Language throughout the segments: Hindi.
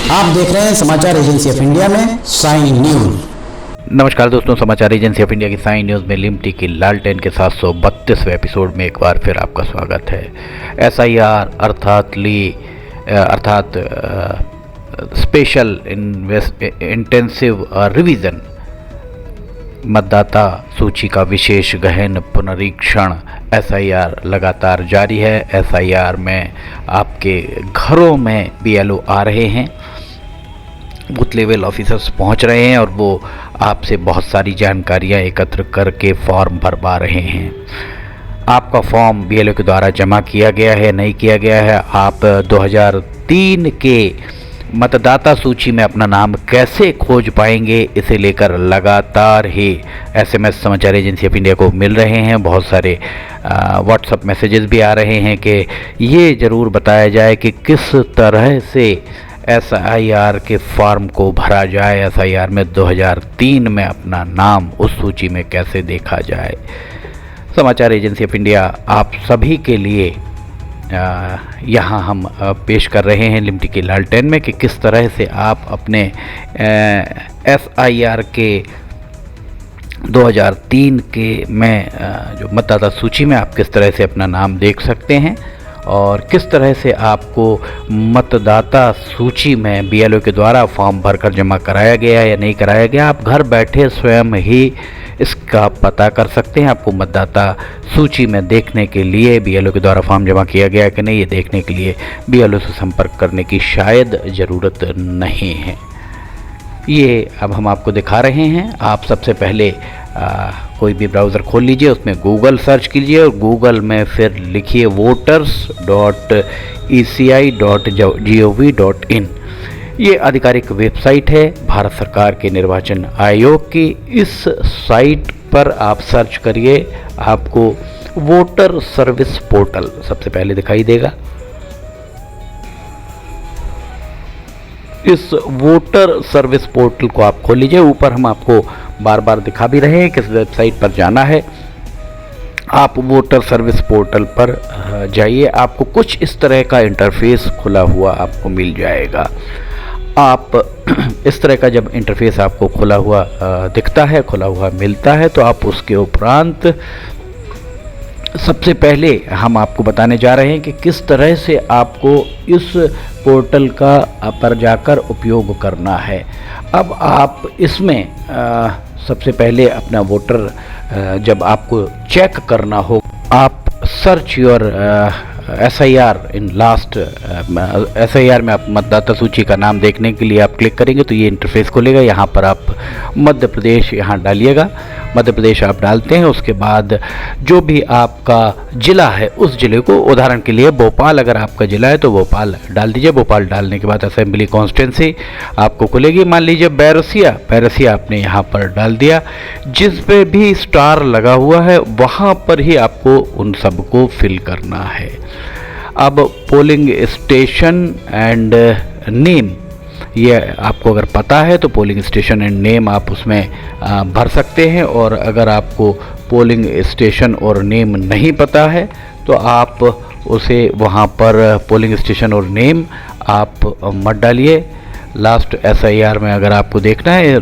आप देख रहे हैं समाचार एजेंसी ऑफ इंडिया में साइन न्यूज। नमस्कार दोस्तों, समाचार एजेंसी ऑफ इंडिया की साइन न्यूज़ में लिमटी की लालटेन के 732वें एपिसोड में एक बार फिर आपका स्वागत है। SIR अर्थात स्पेशल इंटेंसिव रिवीजन मतदाता सूची का विशेष गहन पुनरीक्षण SIR लगातार जारी है। SIR में आपके घरों में BLO आ रहे हैं, बूथ लेवल ऑफिसर्स पहुंच रहे हैं और वो आपसे बहुत सारी जानकारियां एकत्र करके फॉर्म भरवा रहे हैं। आपका फॉर्म BLO के द्वारा जमा किया गया है, नहीं किया गया है, आप 2003 के मतदाता सूची में अपना नाम कैसे खोज पाएंगे, इसे लेकर लगातार ही SMS समाचार एजेंसी ऑफ इंडिया को मिल रहे हैं। बहुत सारे व्हाट्सएप मैसेजेस भी आ रहे हैं कि ये ज़रूर बताया जाए कि किस तरह से SIR के फॉर्म को भरा जाए, SIR में 2003 में अपना नाम उस सूची में कैसे देखा जाए। समाचार एजेंसी ऑफ इंडिया आप सभी के लिए यहाँ हम पेश कर रहे हैं लिमटी की लालटेन में कि किस तरह से आप अपने SIR के 2003 के में जो मतदाता सूची में आप किस तरह से अपना नाम देख सकते हैं और किस तरह से आपको मतदाता सूची में BLO के द्वारा फॉर्म भरकर जमा कराया गया या नहीं कराया गया। आप घर बैठे स्वयं ही इसका पता कर सकते हैं। आपको मतदाता सूची में देखने के लिए BLO के द्वारा फॉर्म जमा किया गया कि नहीं, ये देखने के लिए BLO से संपर्क करने की शायद ज़रूरत नहीं है। ये अब हम आपको दिखा रहे हैं। आप सबसे पहले कोई भी ब्राउज़र खोल लीजिए, उसमें गूगल सर्च कीजिए और गूगल में फिर लिखिए voters.eci.gov.in। ये आधिकारिक वेबसाइट है भारत सरकार के निर्वाचन आयोग की। इस साइट पर आप सर्च करिए, आपको वोटर सर्विस पोर्टल सबसे पहले दिखाई देगा। इस वोटर सर्विस पोर्टल को आप खोल लीजिए। ऊपर हम आपको बार बार दिखा भी रहे हैं किस वेबसाइट पर जाना है। आप वोटर सर्विस पोर्टल पर जाइए, आपको कुछ इस तरह का इंटरफेस खुला हुआ आपको मिल जाएगा। आप इस तरह का जब इंटरफेस आपको खुला हुआ दिखता है, खुला हुआ मिलता है, तो आप उसके उपरांत सबसे पहले हम आपको बताने जा रहे हैं कि किस तरह से आपको इस पोर्टल का पर जाकर उपयोग करना है। अब आप इसमें सबसे पहले अपना वोटर जब आपको चेक करना हो, आप search your SIR in last SIR में आप मतदाता सूची का नाम देखने के लिए आप क्लिक करेंगे तो ये इंटरफेस खुलेगा। यहाँ पर आप मध्य प्रदेश यहाँ डालिएगा, मध्य प्रदेश आप डालते हैं। उसके बाद जो भी आपका ज़िला है उस ज़िले को, उदाहरण के लिए भोपाल अगर आपका ज़िला है तो भोपाल डाल दीजिए। भोपाल डालने के बाद असेंबली कॉन्स्टिट्यूंसी आपको खुलेगी। मान लीजिए बैरसिया आपने यहाँ पर डाल दिया। जिस पे भी स्टार लगा हुआ है वहाँ पर ही आपको उन सबको फिल करना है। अब पोलिंग स्टेशन एंड नेम, ये आपको अगर पता है तो पोलिंग स्टेशन एंड नेम आप उसमें भर सकते हैं, और अगर आपको पोलिंग स्टेशन और नेम नहीं पता है तो आप उसे वहाँ पर पोलिंग स्टेशन और नेम आप मत डालिए। लास्ट SIR में अगर आपको देखना है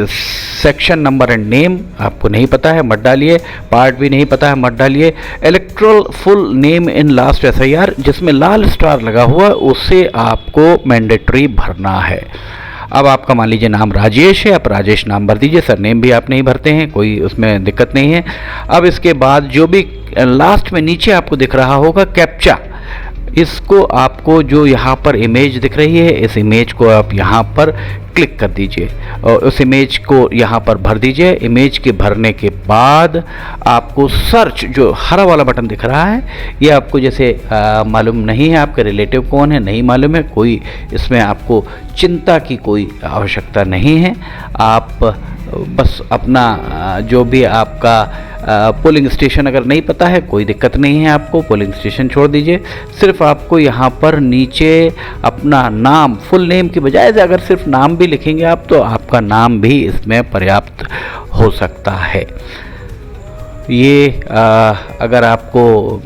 सेक्शन नंबर एंड नेम आपको नहीं पता है, मत डालिए। पार्ट भी नहीं पता है, मत डालिए। Electoral full name in last SIR जिसमें लाल स्टार लगा हुआ है उसे आपको मैंडेटरी भरना है। अब आपका मान लीजिए नाम राजेश है, आप राजेश नाम भर दीजिए। सरनेम भी आप नहीं भरते हैं, कोई उसमें दिक्कत नहीं है। अब इसके बाद जो भी लास्ट में नीचे आपको दिख रहा होगा कैप्चा, इसको आपको जो यहाँ पर इमेज दिख रही है इस इमेज को आप यहाँ पर क्लिक कर दीजिए और उस इमेज को यहाँ पर भर दीजिए। इमेज के भरने के बाद आपको सर्च, जो हरा वाला बटन दिख रहा है, ये आपको जैसे मालूम नहीं है आपके रिलेटिव कौन है, नहीं मालूम है, कोई इसमें आपको चिंता की कोई आवश्यकता नहीं है। आप बस अपना जो भी आपका पोलिंग स्टेशन अगर नहीं पता है कोई दिक्कत नहीं है, आपको पोलिंग स्टेशन छोड़ दीजिए। सिर्फ आपको यहाँ पर नीचे अपना नाम, फुल नेम की बजाय अगर सिर्फ नाम भी लिखेंगे आप तो आपका नाम भी इसमें पर्याप्त हो सकता है। ये अगर आपको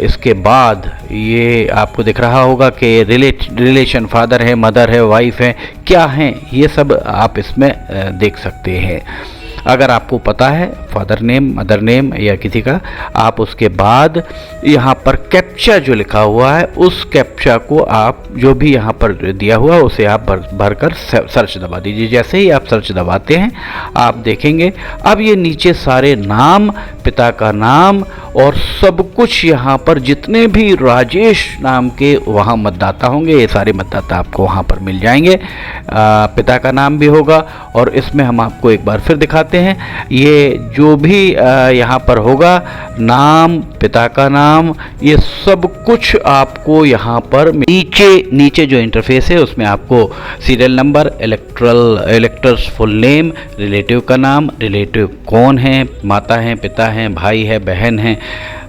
इसके बाद ये आपको दिख रहा होगा कि रिलेशन फादर है, मदर है, वाइफ है, क्या हैं, ये सब आप इसमें देख सकते हैं। अगर आपको पता है फादर नेम, मदर नेम या किसी का, आप उसके बाद यहाँ पर कैप्चा जो लिखा हुआ है उस कैप्चा को आप जो भी यहाँ पर दिया हुआ है उसे आप भर कर सर्च दबा दीजिए। जैसे ही आप सर्च दबाते हैं आप देखेंगे अब ये नीचे सारे नाम, पिता का नाम और सब कुछ यहाँ पर जितने भी राजेश नाम के वहाँ मतदाता होंगे ये सारे मतदाता आपको वहाँ पर मिल जाएंगे। पिता का नाम भी होगा और इसमें हम आपको एक बार फिर दिखाते हैं। ये जो भी यहाँ पर होगा नाम, पिता का नाम, ये सब कुछ आपको यहाँ पर नीचे जो इंटरफेस है उसमें आपको serial number, electors full name, relative का नाम, रिलेटिव कौन है, माता हैं, पिता हैं, भाई है, बहन है,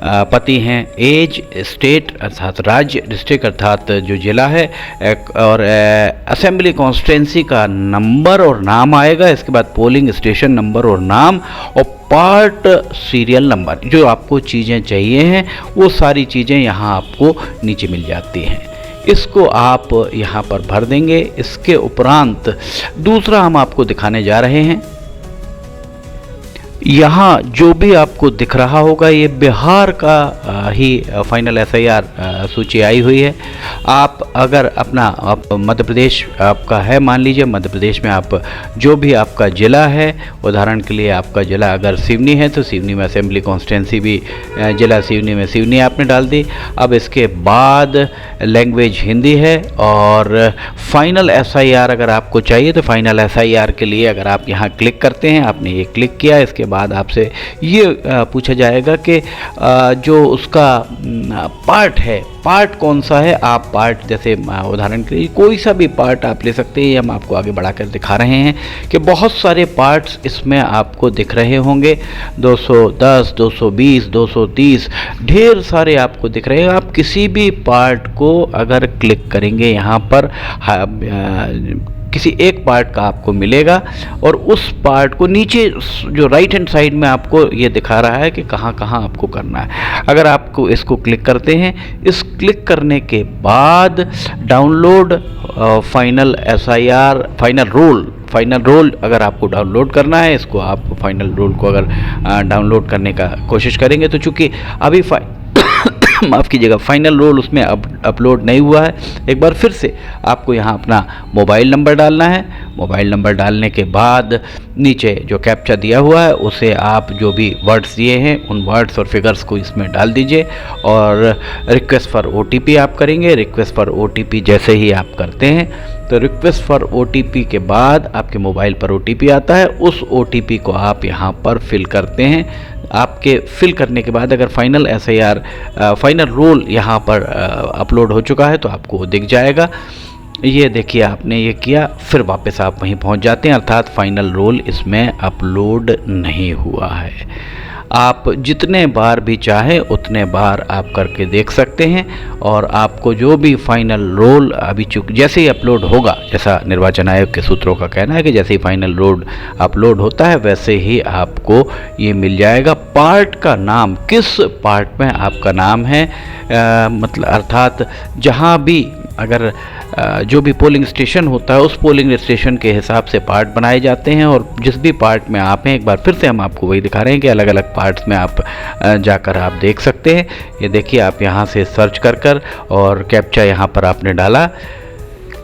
पति हैं, एज, स्टेट अर्थात राज्य, डिस्ट्रिक्ट अर्थात जो जिला है, और असेंबली कॉन्स्टिट्यूंसी का नंबर और नाम आएगा। इसके बाद पोलिंग स्टेशन नंबर और नाम और पार्ट सीरियल नंबर। जो आपको चीज़ें चाहिए हैं वो सारी चीज़ें यहाँ आपको नीचे मिल जाती हैं। इसको आप यहाँ पर भर देंगे। इसके उपरांत दूसरा हम आपको दिखाने जा रहे हैं। यहाँ जो भी आपको दिख रहा होगा ये बिहार का ही फाइनल एसआईआर सूची आई हुई है। आप अगर आप मध्य प्रदेश आपका है, मान लीजिए मध्य प्रदेश में आप जो भी आपका ज़िला है, उदाहरण के लिए आपका ज़िला अगर सिवनी है तो सिवनी में असेंबली कॉन्स्टिट्यूंसी भी ज़िला सिवनी में सिवनी आपने डाल दी। अब इसके बाद लैंग्वेज हिंदी है और फाइनल एसआईआर अगर आपको चाहिए तो फाइनल एसआईआर के लिए अगर आप यहाँ क्लिक करते हैं, आपने ये क्लिक किया, इसके बाद आपसे ये पूछा जाएगा कि जो उसका पार्ट है, पार्ट कौन सा है। आप पार्ट जैसे उदाहरण के लिए कोई सा भी पार्ट आप ले सकते हैं। हम आपको आगे बढ़ाकर दिखा रहे हैं कि बहुत सारे पार्ट्स इसमें आपको दिख रहे होंगे। 210, 220, 230 ढेर सारे आपको दिख रहे हैं। आप किसी भी पार्ट को अगर क्लिक करेंगे यहाँ पर किसी एक पार्ट का आपको मिलेगा और उस पार्ट को नीचे जो राइट हैंड साइड में आपको ये दिखा रहा है कि कहाँ कहाँ आपको करना है। अगर आपको इसको क्लिक करते हैं, इस क्लिक करने के बाद download final SIR final roll अगर आपको डाउनलोड करना है, इसको आप फाइनल रोल को अगर डाउनलोड करने का कोशिश करेंगे तो चूँकि अभी माफ़ कीजिएगा फाइनल रोल उसमें अपलोड नहीं हुआ है। एक बार फिर से आपको यहाँ अपना मोबाइल नंबर डालना है। मोबाइल नंबर डालने के बाद नीचे जो कैप्चा दिया हुआ है उसे आप जो भी वर्ड्स दिए हैं उन वर्ड्स और फिगर्स को इसमें डाल दीजिए और रिक्वेस्ट फॉर ओटीपी आप करेंगे। रिक्वेस्ट फॉर ओटीपी जैसे ही आप करते हैं तो रिक्वेस्ट फॉर ओटीपी के बाद आपके मोबाइल पर ओटीपी आता है। उस ओटीपी को आप यहाँ पर फिल करते हैं। आपके फिल करने के बाद अगर फाइनल एसआईआर फाइनल रोल यहाँ पर अपलोड हो चुका है तो आपको वो दिख जाएगा। ये देखिए आपने ये किया, फिर वापस आप वहीं पहुँच जाते हैं, अर्थात फाइनल रोल इसमें अपलोड नहीं हुआ है। आप जितने बार भी चाहें उतने बार आप करके देख सकते हैं और आपको जो भी फाइनल रोल अभी जैसे ही अपलोड होगा, जैसा निर्वाचन आयोग के सूत्रों का कहना है कि जैसे ही फाइनल रोल अपलोड होता है वैसे ही आपको ये मिल जाएगा। पार्ट का नाम, किस पार्ट में आपका नाम है, मतलब अर्थात जहाँ भी अगर जो भी पोलिंग स्टेशन होता है उस पोलिंग स्टेशन के हिसाब से पार्ट बनाए जाते हैं और जिस भी पार्ट में आप हैं, एक बार फिर से हम आपको वही दिखा रहे हैं कि अलग अलग पार्ट्स में आप जाकर आप देख सकते हैं। ये देखिए आप यहाँ से सर्च कर और कैप्चा यहाँ पर आपने डाला।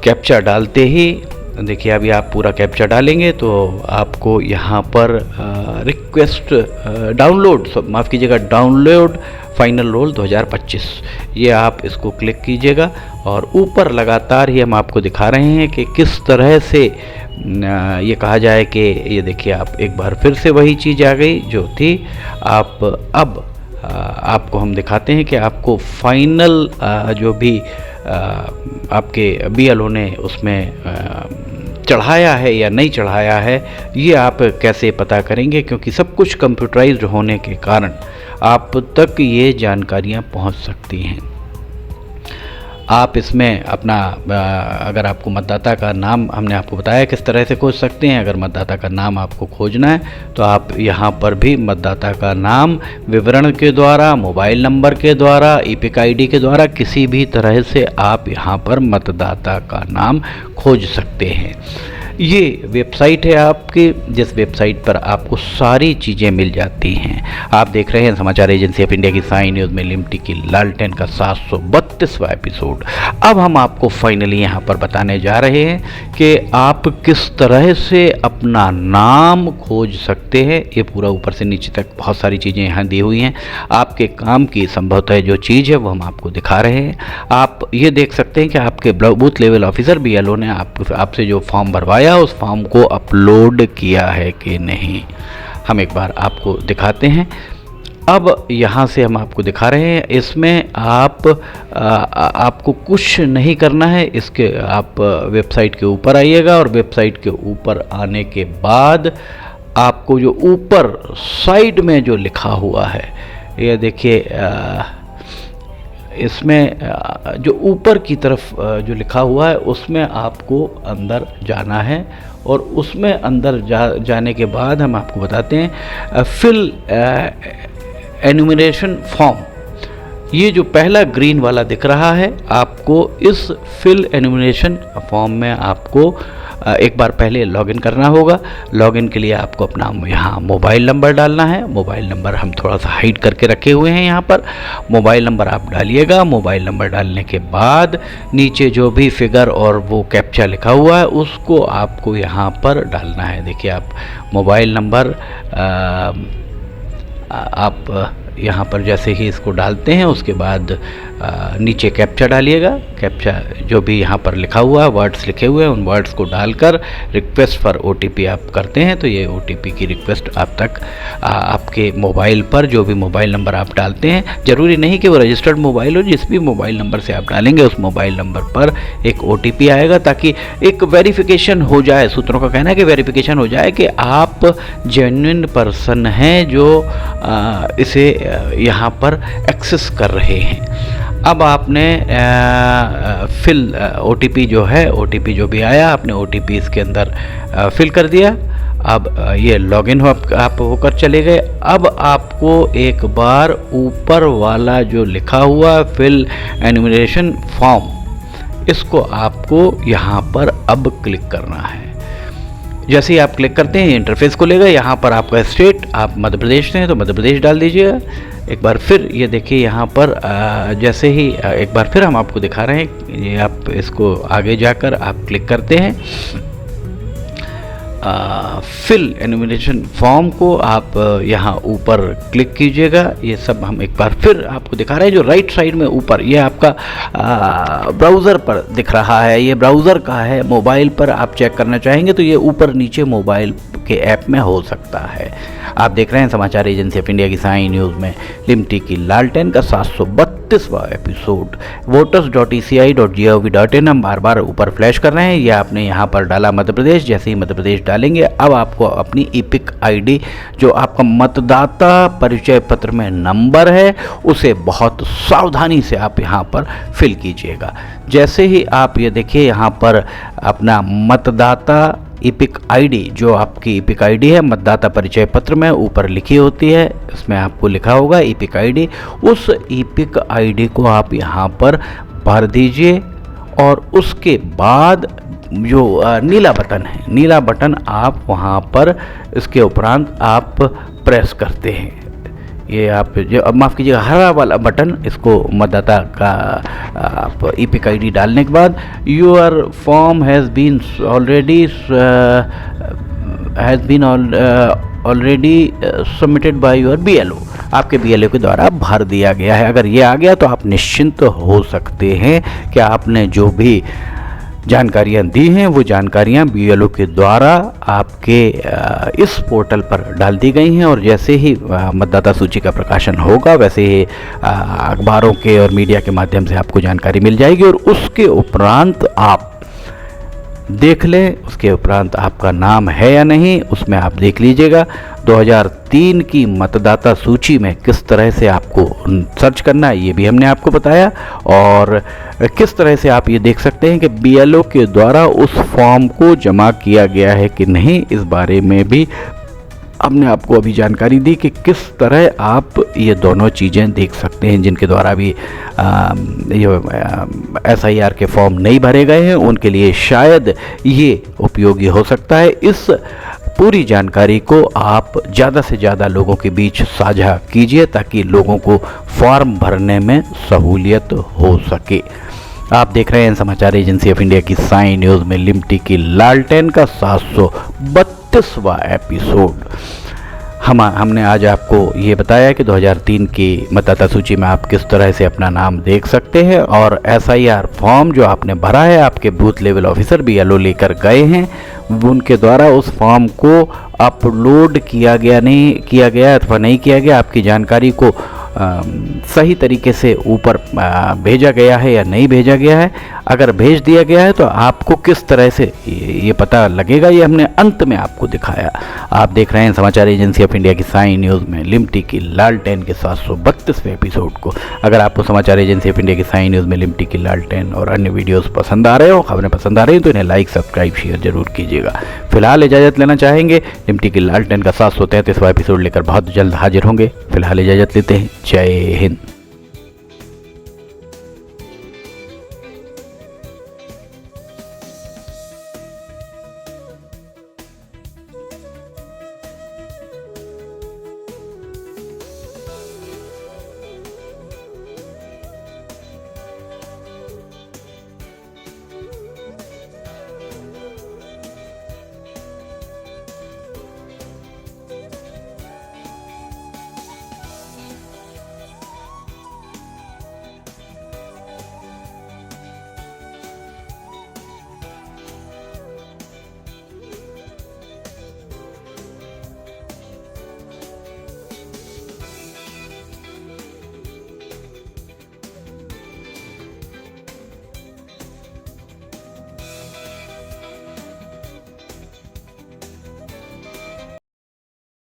कैप्चा डालते ही देखिए अभी आप पूरा कैप्चा डालेंगे तो आपको यहाँ पर रिक्वेस्ट डाउनलोड, माफ़ कीजिएगा, डाउनलोड फाइनल रोल 2025, ये आप इसको क्लिक कीजिएगा और ऊपर लगातार ही हम आपको दिखा रहे हैं कि किस तरह से ये कहा जाए कि ये देखिए आप एक बार फिर से वही चीज़ आ गई जो थी। आप अब आपको हम दिखाते हैं कि आपको फाइनल जो भी आपके बीएलओ ने उसमें चढ़ाया है या नहीं चढ़ाया है ये आप कैसे पता करेंगे, क्योंकि सब कुछ कंप्यूटराइज्ड होने के कारण आप तक ये जानकारियाँ पहुंच सकती हैं। आप इसमें अपना अगर आपको मतदाता का नाम, हमने आपको बताया किस तरह से खोज सकते हैं। अगर मतदाता का नाम आपको खोजना है तो आप यहाँ पर भी मतदाता का नाम विवरण के द्वारा, मोबाइल नंबर के द्वारा, ईपिक आईडी के द्वारा किसी भी तरह से आप यहाँ पर मतदाता का नाम खोज सकते हैं। ये वेबसाइट है आपकी, जिस वेबसाइट पर आपको सारी चीज़ें मिल जाती हैं। आप देख रहे हैं समाचार एजेंसी ऑफ इंडिया की साई न्यूज़ में लिमटी की लालटेन का 732वां एपिसोड। अब हम आपको फाइनली यहाँ पर बताने जा रहे हैं कि आप किस तरह से अपना नाम खोज सकते हैं। ये पूरा ऊपर से नीचे तक बहुत सारी चीज़ें यहाँ दी हुई हैं। आपके काम की संभवतः जो चीज़ है वो हम आपको दिखा रहे हैं। आप ये देख सकते हैं कि आपके बूथ लेवल ऑफिसर BLO ने आपसे जो फॉर्म भरवाया उस फॉर्म को अपलोड किया है कि नहीं, हम एक बार आपको दिखाते हैं। अब यहाँ से हम आपको दिखा रहे हैं, इसमें आपको कुछ नहीं करना है। इसके आप वेबसाइट के ऊपर आइएगा और वेबसाइट के ऊपर आने के बाद आपको जो ऊपर साइड में जो लिखा हुआ है, ये देखिए, इसमें जो ऊपर की तरफ जो लिखा हुआ है उसमें आपको अंदर जाना है और उसमें अंदर जाने के बाद हम आपको बताते हैं फिल एनुमरेशन फॉर्म। ये जो पहला ग्रीन वाला दिख रहा है, आपको इस फिल एनुमरेशन फॉर्म में आपको एक बार पहले लॉगिन करना होगा। लॉगिन के लिए आपको अपना यहाँ मोबाइल नंबर डालना है। मोबाइल नंबर हम थोड़ा सा हाइड करके रखे हुए हैं यहाँ पर। मोबाइल नंबर आप डालिएगा। मोबाइल नंबर डालने के बाद नीचे जो भी फिगर और वो कैप्चा लिखा हुआ है उसको आपको यहाँ पर डालना है। देखिए, आप मोबाइल नंबर आप यहाँ पर जैसे ही इसको डालते हैं उसके बाद नीचे कैप्चा डालिएगा। कैप्चा जो भी यहाँ पर लिखा हुआ है, वर्ड्स लिखे हुए हैं, उन वर्ड्स को डालकर रिक्वेस्ट फॉर OTP आप करते हैं तो ये OTP की रिक्वेस्ट आप तक आपके मोबाइल पर, जो भी मोबाइल नंबर आप डालते हैं, ज़रूरी नहीं कि वो रजिस्टर्ड मोबाइल हो, जिस भी मोबाइल नंबर से आप डालेंगे उस मोबाइल नंबर पर एक OTP आएगा ताकि एक वेरिफिकेशन हो जाए। सूत्रों का कहना है कि वेरिफिकेशन हो जाए कि आप जेन्युइन पर्सन हैं जो इसे यहाँ पर एक्सेस कर रहे हैं। अब आपने फिल OTP जो है, OTP जो भी आया आपने OTP इसके अंदर फिल कर दिया। अब ये लॉगिन आप होकर चले गए। अब आपको एक बार ऊपर वाला जो लिखा हुआ फिल एनुमरेशन फॉर्म, इसको आपको यहाँ पर अब क्लिक करना है। जैसे ही आप क्लिक करते हैं ये इंटरफेस खुलेगा। यहाँ पर आपका स्टेट, आप मध्य प्रदेश से हैं तो मध्य प्रदेश डाल दीजिएगा। एक बार फिर ये देखिए, यहाँ पर जैसे ही एक बार फिर हम आपको दिखा रहे हैं, ये आप इसको आगे जाकर आप क्लिक करते हैं फिल एनुमरेशन फॉर्म को, आप यहाँ ऊपर क्लिक कीजिएगा। ये सब हम एक बार फिर आपको दिखा रहे हैं। जो राइट साइड में ऊपर ये आपका ब्राउज़र पर दिख रहा है, ये ब्राउज़र का है। मोबाइल पर आप चेक करना चाहेंगे तो ये ऊपर नीचे मोबाइल के ऐप में हो सकता है। आप देख रहे हैं समाचार एजेंसी ऑफ इंडिया की साई न्यूज़ में लिमटी की लालटेन का 732वां एपिसोड। voters.eci.gov.in हम बार बार ऊपर फ्लैश कर रहे हैं। ये आपने यहाँ पर डाला मध्य प्रदेश। जैसे ही मध्य प्रदेश डालेंगे अब आपको अपनी ईपिक आईडी, जो आपका मतदाता परिचय पत्र में नंबर है, उसे बहुत सावधानी से आप यहाँ पर फिल कीजिएगा। जैसे ही आप ये देखिए यहाँ पर अपना मतदाता ईपिक आईडी, जो आपकी ईपिक आईडी है मतदाता परिचय पत्र में ऊपर लिखी होती है, इसमें आपको लिखा होगा ईपिक आईडी। उस ईपिक आईडी को आप यहाँ पर भर दीजिए और उसके बाद जो नीला बटन है, नीला बटन आप वहाँ पर इसके उपरांत आप प्रेस करते हैं। ये आप जो, अब माफ़ कीजिएगा, हरा वाला बटन, इसको मतदाता का आप ईपिक आईडी डालने के बाद your form has been already submitted by your BLO, आपके BLO के द्वारा भर दिया गया है। अगर ये आ गया तो आप निश्चिंत हो सकते हैं कि आपने जो भी जानकारियाँ दी हैं वो जानकारियाँ BLO के द्वारा आपके इस पोर्टल पर डाल दी गई हैं। और जैसे ही मतदाता सूची का प्रकाशन होगा वैसे ही अखबारों के और मीडिया के माध्यम से आपको जानकारी मिल जाएगी और उसके उपरांत आप देख लें। उसके उपरांत आपका नाम है या नहीं उसमें आप देख लीजिएगा। 2003 की मतदाता सूची में किस तरह से आपको सर्च करना है ये भी हमने आपको बताया, और किस तरह से आप ये देख सकते हैं कि BLO के द्वारा उस फॉर्म को जमा किया गया है कि नहीं, इस बारे में भी हमने आपको अभी जानकारी दी कि किस तरह आप ये दोनों चीज़ें देख सकते हैं। जिनके द्वारा भी SIR के फॉर्म नहीं भरे गए हैं उनके लिए शायद ये उपयोगी हो सकता है। इस पूरी जानकारी को आप ज़्यादा से ज़्यादा लोगों के बीच साझा कीजिए ताकि लोगों को फॉर्म भरने में सहूलियत हो सके। आप देख रहे हैं समाचार एजेंसी ऑफ इंडिया की साई न्यूज़ में लिमटी की लालटेन का 732वां एपिसोड। हमने आज आपको ये बताया कि 2003 की मतदाता सूची में आप किस तरह से अपना नाम देख सकते हैं, और SIR फॉर्म जो आपने भरा है आपके बूथ लेवल ऑफिसर BLO लेकर गए हैं, उनके द्वारा उस फॉर्म को अपलोड किया गया अथवा नहीं किया गया, आपकी जानकारी को सही तरीके से ऊपर भेजा गया है या नहीं भेजा गया है। अगर भेज दिया गया है तो आपको किस तरह से ये पता लगेगा, ये हमने अंत में आपको दिखाया। आप देख रहे हैं समाचार एजेंसी ऑफ इंडिया की साई न्यूज़ में लिमटी की लालटेन के 732वें एपिसोड को। अगर आपको समाचार एजेंसी ऑफ इंडिया की साई न्यूज़ में लिमटी की लालटेन और अन्य वीडियोस पसंद आ रहे हो, खबरें पसंद आ रही हैं, तो इन्हें लाइक, सब्सक्राइब, शेयर जरूर कीजिएगा। फिलहाल इजाज़त लेना चाहेंगे। लिमटी की लालटेन का 733वां एपिसोड लेकर बहुत जल्द हाजिर होंगे। फिलहाल इजाज़त लेते हैं। जय हिंद।